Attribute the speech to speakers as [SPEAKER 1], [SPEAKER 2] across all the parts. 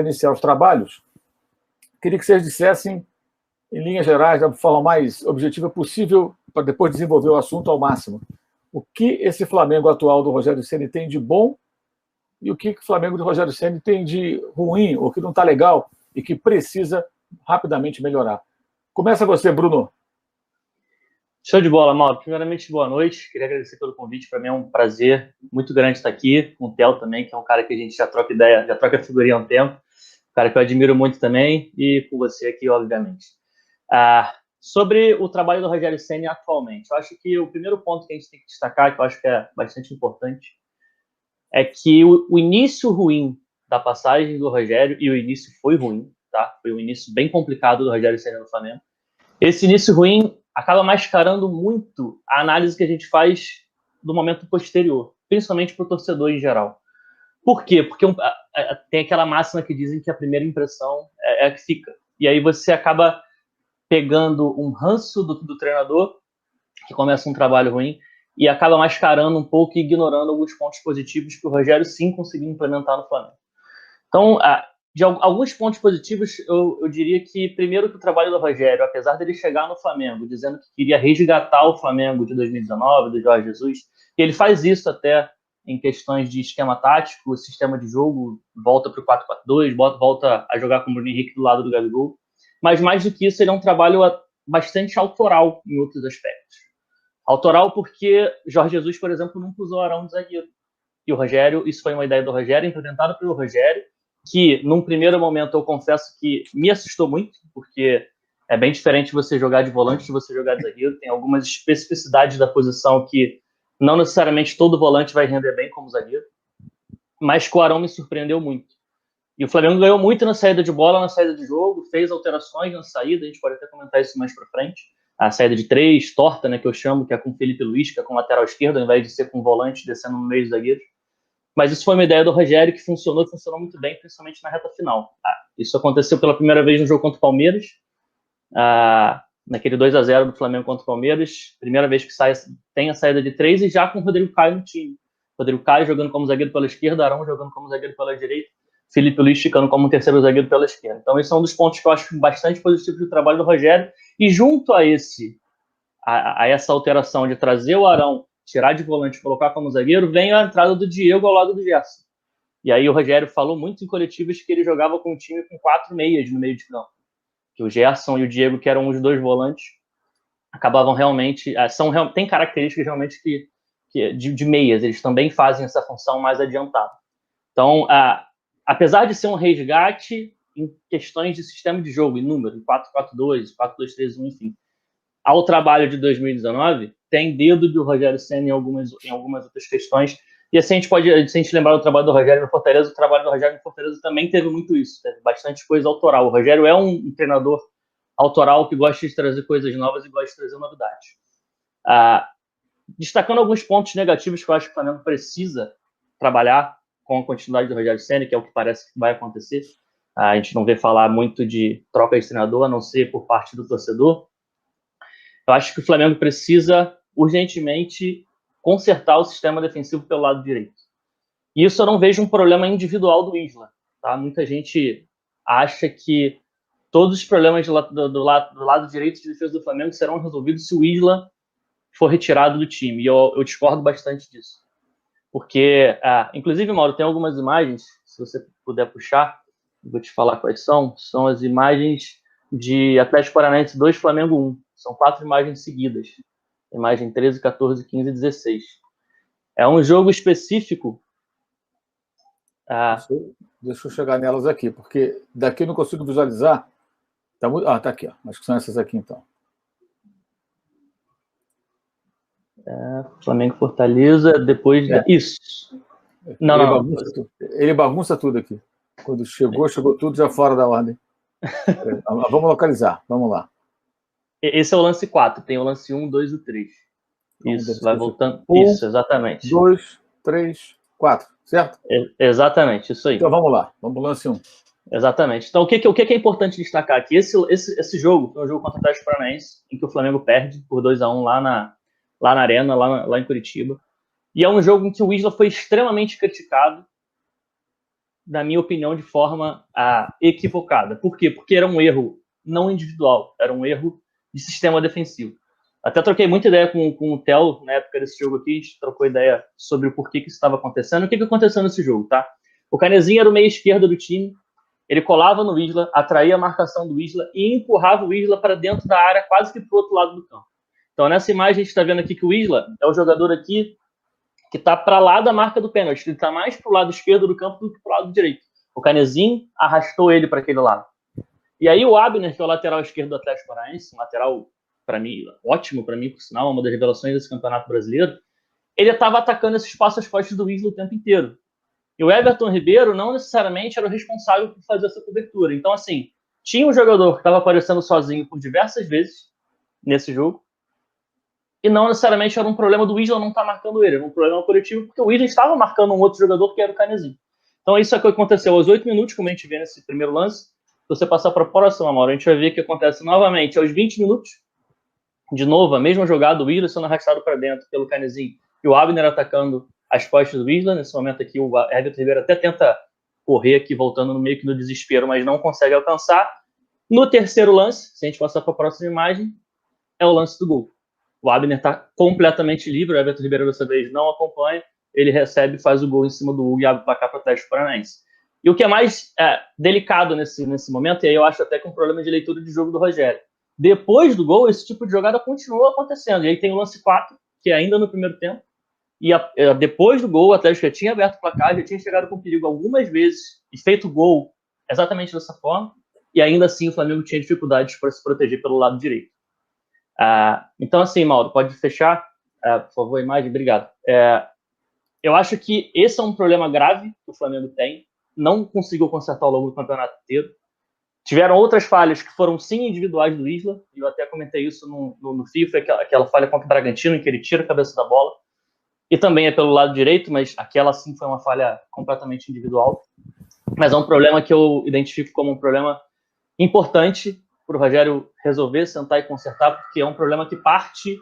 [SPEAKER 1] iniciar os trabalhos, queria que vocês dissessem, em linhas gerais, da forma mais objetiva possível, para depois desenvolver o assunto ao máximo, o que esse Flamengo atual do Rogério Ceni tem de bom e o que o Flamengo do Rogério Ceni tem de ruim, ou que não está legal e que precisa rapidamente melhorar. Começa você, Bruno.
[SPEAKER 2] Show de bola, Mauro. Primeiramente, boa noite. Queria agradecer pelo convite. Para mim é um prazer muito grande estar aqui com o Theo também, que é um cara que a gente já troca ideia, já troca figurinha há um tempo. Um cara que eu admiro muito também, e com você aqui, obviamente. Sobre o trabalho do Rogério Ceni atualmente, eu acho que o primeiro ponto que a gente tem que destacar, que eu acho que é bastante importante, é que o início ruim da passagem do Rogério, e o início foi ruim, tá? Foi um início bem complicado do Rogério Ceni no Flamengo. Esse início ruim acaba mascarando muito a análise que a gente faz do momento posterior, principalmente para o torcedor em geral. Por quê? Porque tem aquela máxima que dizem que a primeira impressão é a que fica. E aí você acaba pegando um ranço do treinador, que começa um trabalho ruim, e acaba mascarando um pouco e ignorando alguns pontos positivos que o Rogério sim conseguiu implementar no Flamengo. Então, de alguns pontos positivos, eu diria que, primeiro, que o trabalho do Rogério, apesar dele chegar no Flamengo dizendo que queria resgatar o Flamengo de 2019, do Jorge Jesus, e ele faz isso até em questões de esquema tático, sistema de jogo, volta para o 4-4-2, volta a jogar com o Bruno Henrique do lado do Gabigol, mas mais do que isso, ele é um trabalho bastante autoral em outros aspectos. Autoral porque Jorge Jesus, por exemplo, nunca usou Arão de zagueiro. E o Rogério, isso foi uma ideia do Rogério, implementada pelo Rogério, que num primeiro momento eu confesso que me assustou muito, porque é bem diferente você jogar de volante de você jogar de zagueiro. Tem algumas especificidades da posição que não necessariamente todo volante vai render bem como zagueiro, mas que o Arão me surpreendeu muito. E o Flamengo ganhou muito na saída de bola, na saída de jogo, fez alterações na saída, a gente pode até comentar isso mais para frente. A saída de 3, torta, né, que eu chamo, que é com o Felipe Luiz, que é com lateral esquerdo, ao invés de ser com volante descendo no meio dos zagueiros. Mas isso foi uma ideia do Rogério que funcionou muito bem, principalmente na reta final. Isso aconteceu pela primeira vez no jogo contra o Palmeiras, naquele 2-0 do Flamengo contra o Palmeiras, primeira vez que tem a saída de 3 e já com o Rodrigo Caio no time. Rodrigo Caio jogando como zagueiro pela esquerda, Arão jogando como zagueiro pela direita, Felipe Luiz ficando como terceiro zagueiro pela esquerda. Então, esse é um dos pontos que eu acho bastante positivo do trabalho do Rogério. E junto a essa alteração de trazer o Arão, tirar de volante e colocar como zagueiro, vem a entrada do Diego ao lado do Gerson. E aí o Rogério falou muito em coletivas que ele jogava com um time com 4 meias no meio de campo. Que o Gerson e o Diego, que eram os dois volantes, acabavam realmente... tem características realmente de meias. Eles também fazem essa função mais adiantada. Então, apesar de ser um resgate em questões de sistema de jogo, em número, em 4-4-2, 4-2-3-1, enfim, ao trabalho de 2019, tem dedo do Rogério Ceni em algumas outras questões. E assim, se a gente lembrar do trabalho do Rogério no Fortaleza, o trabalho do Rogério no Fortaleza também teve muito isso, teve bastante coisa autoral. O Rogério é um treinador autoral que gosta de trazer coisas novas e gosta de trazer novidades. Destacando alguns pontos negativos que eu acho que o Flamengo precisa trabalhar com a continuidade do Rogério Ceni, que é o que parece que vai acontecer. A gente não vê falar muito de troca de treinador, a não ser por parte do torcedor. Eu acho que o Flamengo precisa urgentemente consertar o sistema defensivo pelo lado direito. E isso eu não vejo um problema individual do Isla. Tá? Muita gente acha que todos os problemas do lado direito de defesa do Flamengo serão resolvidos se o Isla for retirado do time. E eu discordo bastante disso. Porque, inclusive, Mauro, tem algumas imagens, se você puder puxar, eu vou te falar quais são. São as imagens de Atlético Paranaense 2, Flamengo 1. São 4 imagens seguidas. Imagem 13, 14, 15 e 16. É um jogo específico.
[SPEAKER 1] Deixa eu chegar nelas aqui, porque daqui eu não consigo visualizar. Tá aqui. Ó. Acho que são essas aqui, então.
[SPEAKER 2] Flamengo Fortaleza, depois... Isso.
[SPEAKER 1] Ele bagunça tudo aqui. Quando chegou tudo já fora da ordem. Vamos localizar, vamos lá.
[SPEAKER 2] Esse é o lance 4, tem o lance 1, 2 e 3. Isso, vai voltando. Isso, exatamente.
[SPEAKER 1] 2, 3, 4, certo?
[SPEAKER 2] Exatamente, isso aí.
[SPEAKER 1] Então vamos lá, vamos pro lance 1.
[SPEAKER 2] Exatamente. Então o que é importante destacar aqui? Esse jogo foi um jogo contra o Atlético Paranaense, em que o Flamengo perde por 2-1 lá na Arena, lá em Curitiba. E é um jogo em que o Isla foi extremamente criticado na minha opinião, de forma equivocada. Por quê? Porque era um erro não individual, era um erro de sistema defensivo. Até troquei muita ideia com o Theo na época desse jogo aqui, a gente trocou ideia sobre o porquê que isso estava acontecendo. O que aconteceu nesse jogo, tá? O Canezinho era o meia esquerda do time, ele colava no Isla, atraía a marcação do Isla e empurrava o Isla para dentro da área, quase que para o outro lado do campo. Então, nessa imagem, a gente está vendo aqui que o Isla é o jogador aqui que está para lá da marca do pênalti. Ele está mais para o lado esquerdo do campo do que para o lado direito. O Canezinho arrastou ele para aquele lado. E aí o Abner, que é o lateral esquerdo do Atlético Paranaense, um lateral, para mim, ótimo para mim, por sinal, uma das revelações desse campeonato brasileiro, ele estava atacando esse espaço às costas do Isla o tempo inteiro. E o Everton Ribeiro não necessariamente era o responsável por fazer essa cobertura. Então, assim, tinha um jogador que estava aparecendo sozinho por diversas vezes nesse jogo, e não necessariamente era um problema do Isla não estar marcando ele, era um problema coletivo, porque o Isla estava marcando um outro jogador que era o Canezinho. Então, isso é o que aconteceu aos 8 minutos, como a gente vê nesse primeiro lance. Se você passar para a próxima, Mauro, a gente vai ver que acontece novamente aos 20 minutos. De novo, a mesma jogada, o Isla sendo arrastado para dentro pelo Canezinho e o Abner atacando as costas do Isla. Nesse momento aqui, o Everton Ribeiro até tenta correr aqui, voltando no meio que no desespero, mas não consegue alcançar. No terceiro lance, se a gente passar para a próxima imagem, é o lance do gol. O Abner está completamente livre, o Everton Ribeiro dessa vez não acompanha, ele recebe, faz o gol em cima do Hugo e abre o placar para o Atlético Paranaense. E o que é mais delicado nesse momento, e aí eu acho até que é um problema de leitura de jogo do Rogério, depois do gol, esse tipo de jogada continua acontecendo. E aí tem o lance 4, que é ainda no primeiro tempo, e depois do gol, o Atlético já tinha aberto o placar, já tinha chegado com perigo algumas vezes e feito gol exatamente dessa forma, e ainda assim o Flamengo tinha dificuldades para se proteger pelo lado direito. Então, assim, Mauro, pode fechar, por favor, a imagem? Obrigado. Eu acho que esse é um problema grave que o Flamengo tem, não conseguiu consertar ao longo do campeonato inteiro. Tiveram outras falhas que foram, sim, individuais do Isla, e eu até comentei isso no FIFA, aquela falha contra o Bragantino, em que ele tira a cabeça da bola, e também é pelo lado direito, mas aquela, sim, foi uma falha completamente individual. Mas é um problema que eu identifico como um problema importante para o Rogério resolver, sentar e consertar, porque é um problema que parte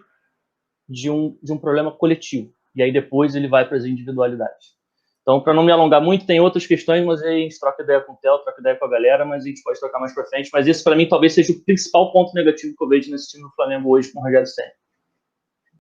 [SPEAKER 2] de um problema coletivo, e aí depois ele vai para as individualidades. Então, para não me alongar muito, tem outras questões, mas aí a gente troca ideia com o Theo, troca ideia com a galera, mas a gente pode trocar mais para frente. Mas esse, para mim, talvez seja o principal ponto negativo que eu vejo nesse time do Flamengo hoje com o Rogério Ceni.